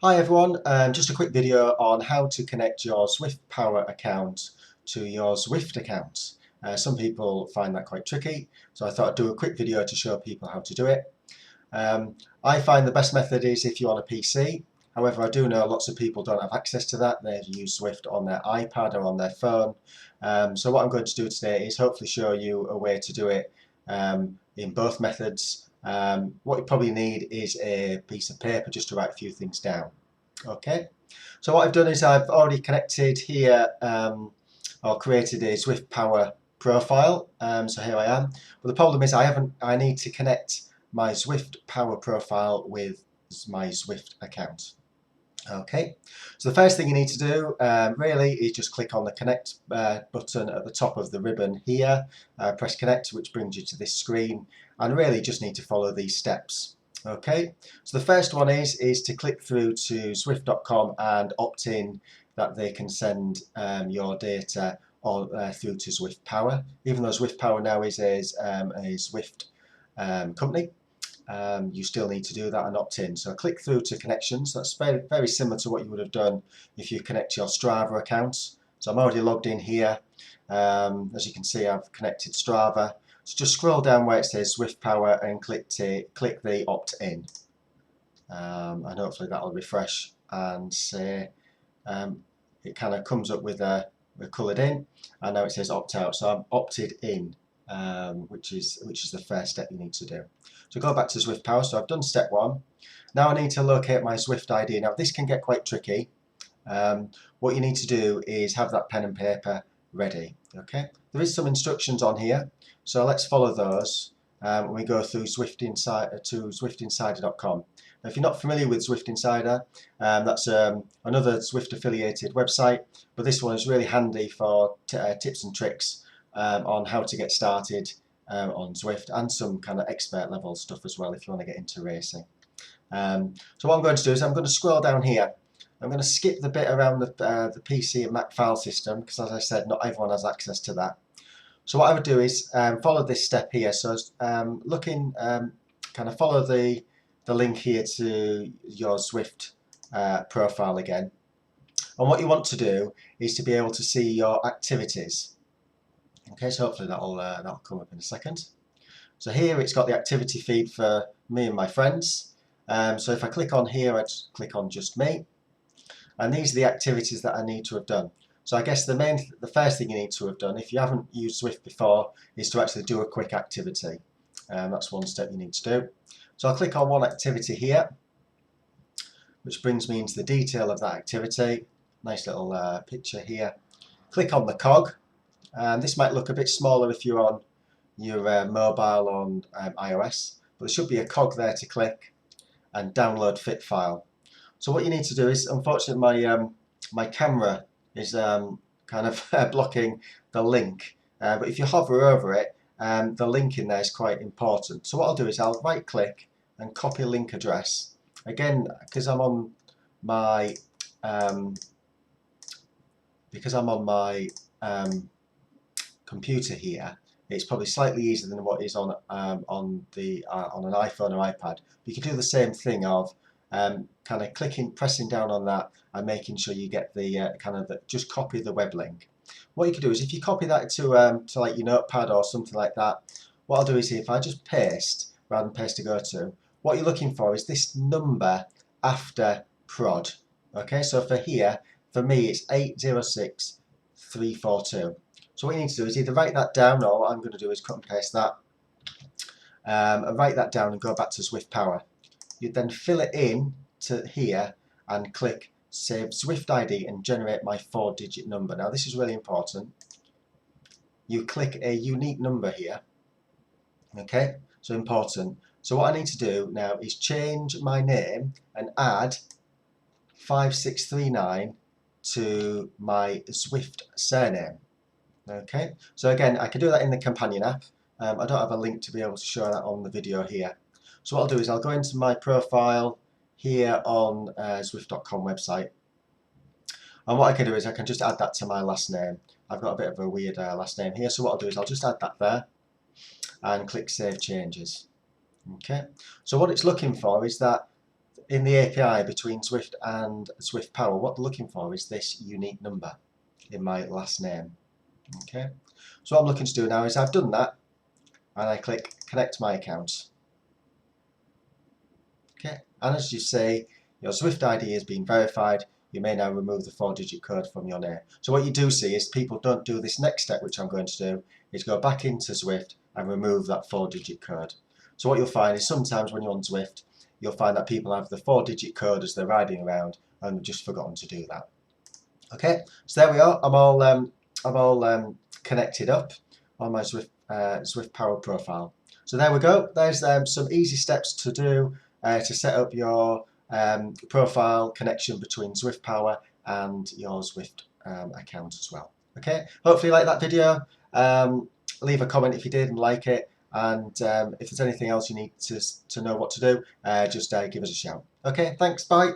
Hi everyone, just a quick video on how to connect your Zwift Power account to your Zwift account. Some people find that quite tricky, so I thought I'd do a quick video to show people how to do it. I find the best method is if you're on a PC. However, I do know lots of people don't have access to that. They use Zwift on their iPad or on their phone. So what I'm going to do today is hopefully show you a way to do it in both methods. What you probably need is a piece of paper just to write a few things down. Okay, so what I've done is I've already connected here or created a Zwift Power profile. So here I am. But the problem is I need to connect my Zwift Power profile with my Zwift account. Okay, so the first thing you need to do really is just click on the connect button at the top of the ribbon here, press connect, which brings you to this screen, and really just need to follow these steps. Okay, so the first one is to click through to Zwift.com and opt in that they can send your data through to Zwift Power, even though Zwift Power now is a Zwift company. You still need to do that and opt in. So click through to connections. That's very, very similar to what you would have done if you connect your Strava account. So I'm already logged in here. As you can see, I've connected Strava. So just scroll down where it says Zwift Power and click the opt in. And hopefully that'll refresh and say it kind of comes up with a coloured in, and now it says opt out. So I'm opted in. Which is the first step you need to do. So go back to Zwift Power. So I've done step one. Now I need to locate my Zwift ID. Now this can get quite tricky. What you need to do is have that pen and paper ready. Okay. There is some instructions on here, so let's follow those. When we go through Zwift Insider to zwiftinsider.com. Now, if you're not familiar with Zwift Insider, that's another Zwift affiliated website, but this one is really handy for tips and tricks on how to get started on Zwift, and some kind of expert level stuff as well if you want to get into racing. So what I'm going to do is I'm going to scroll down here. I'm going to skip the bit around the PC and Mac file system because, as I said, not everyone has access to that. So what I would do is follow this step here. So kind of follow the link here to your Zwift profile again. And what you want to do is to be able to see your activities. Okay, so hopefully that'll come up in a second. So here it's got the activity feed for me and my friends. So if I click on here, I just click on just me, and these are the activities that I need to have done. So I guess the first thing you need to have done, if you haven't used Zwift before, is to actually do a quick activity. That's one step you need to do. So I'll click on one activity here, which brings me into the detail of that activity. Nice little picture here. Click on the cog. This might look a bit smaller if you're on your mobile on iOS, but there should be a cog there to click and download fit file. So what you need to do is, unfortunately my camera is kind of blocking the link, but if you hover over it, the link in there is quite important. So what I'll do is I'll right click and copy link address. Again, because I'm on my computer here, it's probably slightly easier than what is on an iPhone or iPad. You can do the same thing of kind of pressing down on that and making sure you get the just copy the web link. What you can do is, if you copy that to like your notepad or something like that, what I'll do is here, if I just paste rather than paste to go to, what you're looking for is this number after prod. Okay, so for here, for me it's 806342. So what you need to do is either write that down, or what I'm going to do is cut and paste that, and write that down and go back to Zwift Power. You then fill it in to here and click Save Zwift ID and generate my 4-digit number. Now this is really important. You click a unique number here. Okay, so important. So what I need to do now is change my name and add 5639 to my Zwift surname. Okay, so again, I can do that in the companion app. I don't have a link to be able to show that on the video here. So what I'll do is I'll go into my profile here on Zwift.com website. And what I can do is I can just add that to my last name. I've got a bit of a weird last name here, so what I'll do is I'll just add that there and click Save Changes. Okay, so what it's looking for is that in the API between Zwift and Zwift Power, what they're looking for is this unique number in my last name. Okay, so what I'm looking to do now is I've done that, and I click connect my account. Okay, and as you see, your Zwift ID has been verified. You may now remove the 4-digit code from your name. So what you do see is people don't do this next step, which I'm going to do, is go back into Zwift and remove that 4-digit code. So what you'll find is sometimes when you're on Zwift, you'll find that people have the 4-digit code as they're riding around and they've just forgotten to do that. Okay, so there we are. I'm all connected up on my Zwift Power profile. So there we go. There's some easy steps to do to set up your profile connection between Zwift Power and your Zwift account as well. Okay, hopefully you like that video. Leave a comment if you did and like it. And if there's anything else you need to know what to do, just give us a shout. Okay, thanks, bye.